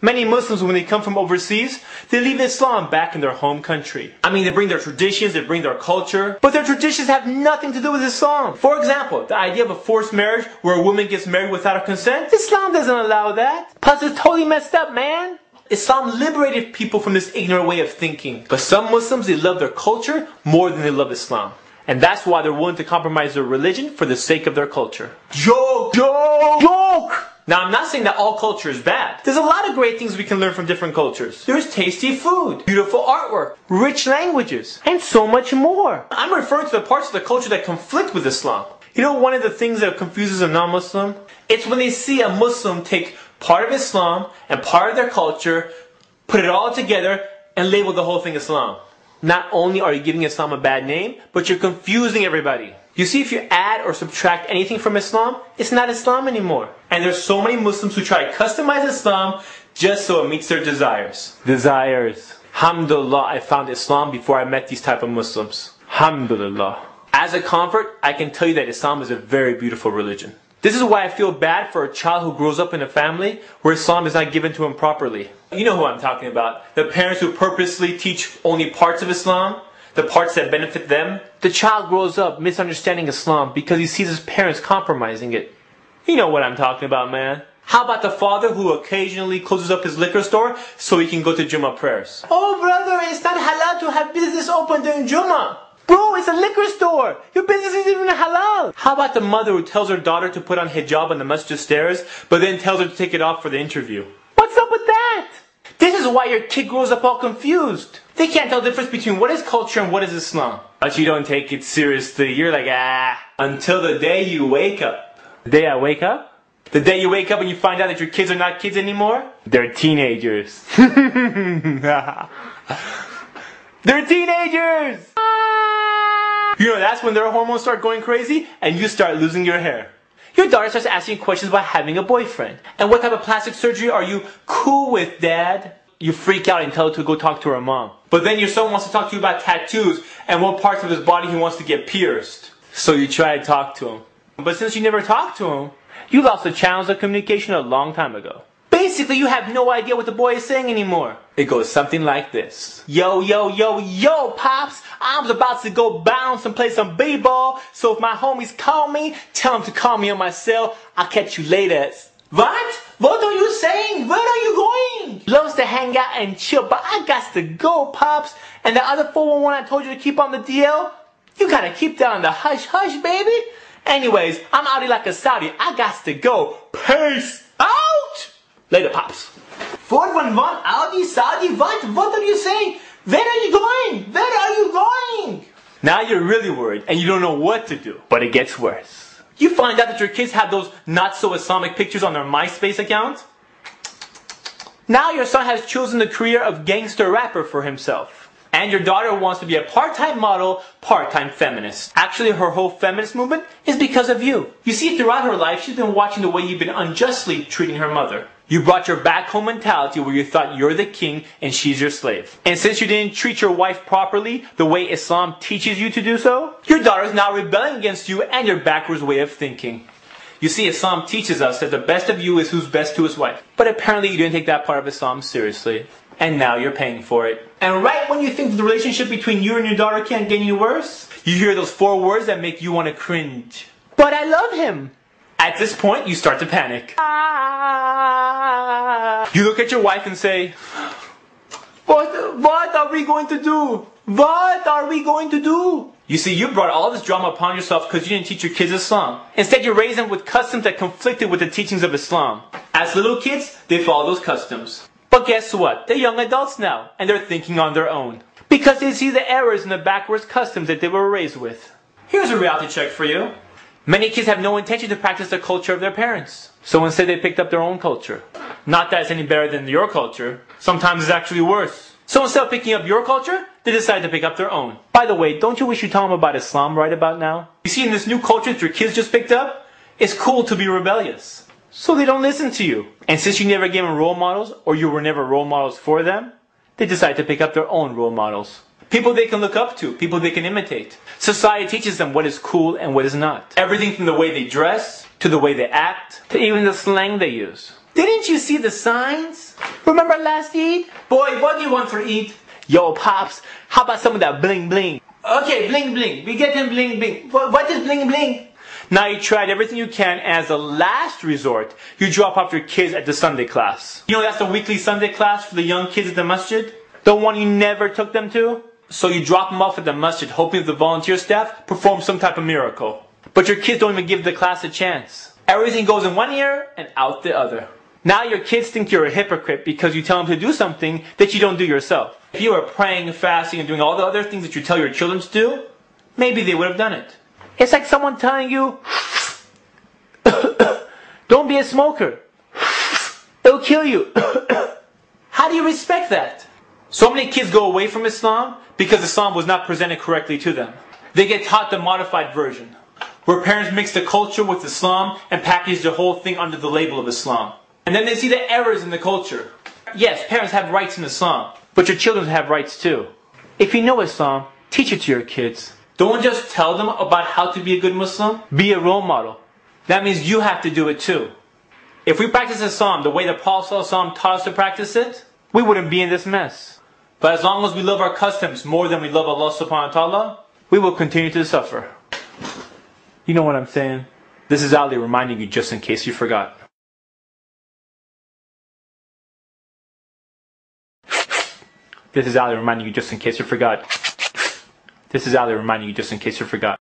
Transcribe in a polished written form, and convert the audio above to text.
Many Muslims, when they come from overseas, they leave Islam back in their home country. I mean, they bring their traditions, they bring their culture, but their traditions have nothing to do with Islam. For example, the idea of a forced marriage where a woman gets married without her consent, Islam doesn't allow that. Plus, it's totally messed up, man. Islam liberated people from this ignorant way of thinking. But some Muslims, they love their culture more than they love Islam. And that's why they're willing to compromise their religion for the sake of their culture. Joke! Joke! Joke! Now, I'm not saying that all culture is bad. There's a lot of great things we can learn from different cultures. There's tasty food, beautiful artwork, rich languages, and so much more. I'm referring to the parts of the culture that conflict with Islam. You know, one of the things that confuses a non-Muslim? It's when they see a Muslim take part of Islam and part of their culture, put it all together, and label the whole thing Islam. Not only are you giving Islam a bad name, but you're confusing everybody. You see, if you add or subtract anything from Islam, it's not Islam anymore. And there's so many Muslims who try to customize Islam just so it meets their desires. Desires. Alhamdulillah, I found Islam before I met these type of Muslims. Alhamdulillah. As a convert, I can tell you that Islam is a very beautiful religion. This is why I feel bad for a child who grows up in a family where Islam is not given to him properly. You know who I'm talking about. The parents who purposely teach only parts of Islam, the parts that benefit them. The child grows up misunderstanding Islam because he sees his parents compromising it. You know what I'm talking about, man. How about the father who occasionally closes up his liquor store so he can go to Jummah prayers? Oh brother, it's not halal to have business open during Jummah. Bro, it's a liquor store. Your business isn't even halal. How about the mother who tells her daughter to put on hijab on the masjid stairs, but then tells her to take it off for the interview? What's up with that? This is why your kid grows up all confused. They can't tell the difference between what is culture and what is Islam. But you don't take it seriously. You're like, until the day you wake up. The day I wake up? The day you wake up and you find out that your kids are not kids anymore? They're teenagers. They're teenagers! You know, that's when their hormones start going crazy and you start losing your hair. Your daughter starts asking questions about having a boyfriend. And what type of plastic surgery are you cool with, Dad? You freak out and tell her to go talk to her mom. But then your son wants to talk to you about tattoos and what parts of his body he wants to get pierced. So you try to talk to him. But since you never talked to him, you lost the channels of communication a long time ago. Basically, you have no idea what the boy is saying anymore. It goes something like this. Yo, yo, yo, yo, Pops. I was about to go bounce and play some b-ball. So if my homies call me, tell them to call me on my cell. I'll catch you later. What? What are you saying? Where are you going? Loves to hang out and chill, but I got to go, Pops. And the other 411 I told you to keep on the DL? You gotta keep that on the hush-hush, baby. Anyways, I'm outie like a Saudi. I got to go. Peace out! Later, Pops. 411, Audi, Saudi, what? What are you saying? Where are you going? Where are you going? Now you're really worried and you don't know what to do. But it gets worse. You find out that your kids have those not-so-Islamic pictures on their MySpace account. Now your son has chosen the career of gangster rapper for himself. And your daughter wants to be a part-time model, part-time feminist. Actually, her whole feminist movement is because of you. You see, throughout her life, she's been watching the way you've been unjustly treating her mother. You brought your back home mentality where you thought you're the king and she's your slave. And since you didn't treat your wife properly the way Islam teaches you to do so, your daughter is now rebelling against you and your backwards way of thinking. You see, Islam teaches us that the best of you is who's best to his wife. But apparently you didn't take that part of Islam seriously. And now you're paying for it. And right when you think the relationship between you and your daughter can't get any worse, you hear those 4 words that make you want to cringe. But I love him. At this point, you start to panic. You look at your wife and say, What are we going to do? What are we going to do? You see, you brought all this drama upon yourself because you didn't teach your kids Islam. Instead, you raised them with customs that conflicted with the teachings of Islam. As little kids, they follow those customs. But guess what? They're young adults now, and they're thinking on their own. Because they see the errors and the backwards customs that they were raised with. Here's a reality check for you. Many kids have no intention to practice the culture of their parents. So instead they picked up their own culture. Not that it's any better than your culture. Sometimes it's actually worse. So instead of picking up your culture, they decide to pick up their own. By the way, don't you wish you tell them about Islam right about now? You see, in this new culture that your kids just picked up, it's cool to be rebellious. So they don't listen to you. And since you never gave them role models, or you were never role models for them, they decide to pick up their own role models. People they can look up to, people they can imitate. Society teaches them what is cool and what is not. Everything from the way they dress, to the way they act, to even the slang they use. Didn't you see the signs? Remember last Eid? Boy, what do you want for Eid? Yo, Pops, how about some of that bling bling? Okay, bling bling. We get them bling bling. What is bling bling? Now you tried everything you can, and as a last resort, you drop off your kids at the Sunday class. You know that's the weekly Sunday class for the young kids at the masjid? The one you never took them to? So you drop them off at the masjid hoping that the volunteer staff performs some type of miracle. But your kids don't even give the class a chance. Everything goes in one ear and out the other. Now your kids think you're a hypocrite because you tell them to do something that you don't do yourself. If you were praying, fasting, and doing all the other things that you tell your children to do, maybe they would have done it. It's like someone telling you, don't be a smoker. It'll kill you. How do you respect that? So many kids go away from Islam because Islam was not presented correctly to them. They get taught the modified version, where parents mix the culture with Islam and package the whole thing under the label of Islam. And then they see the errors in the culture. Yes, parents have rights in Islam, but your children have rights too. If you know Islam, teach it to your kids. Don't just tell them about how to be a good Muslim. Be a role model. That means you have to do it too. If we practice Islam the way the Prophet ﷺ taught us to practice it, we wouldn't be in this mess. But as long as we love our customs more than we love Allah subhanahu wa ta'ala, we will continue to suffer. You know what I'm saying? This is Ali reminding you just in case you forgot. This is Ali reminding you just in case you forgot. This is Ali reminding you just in case you forgot.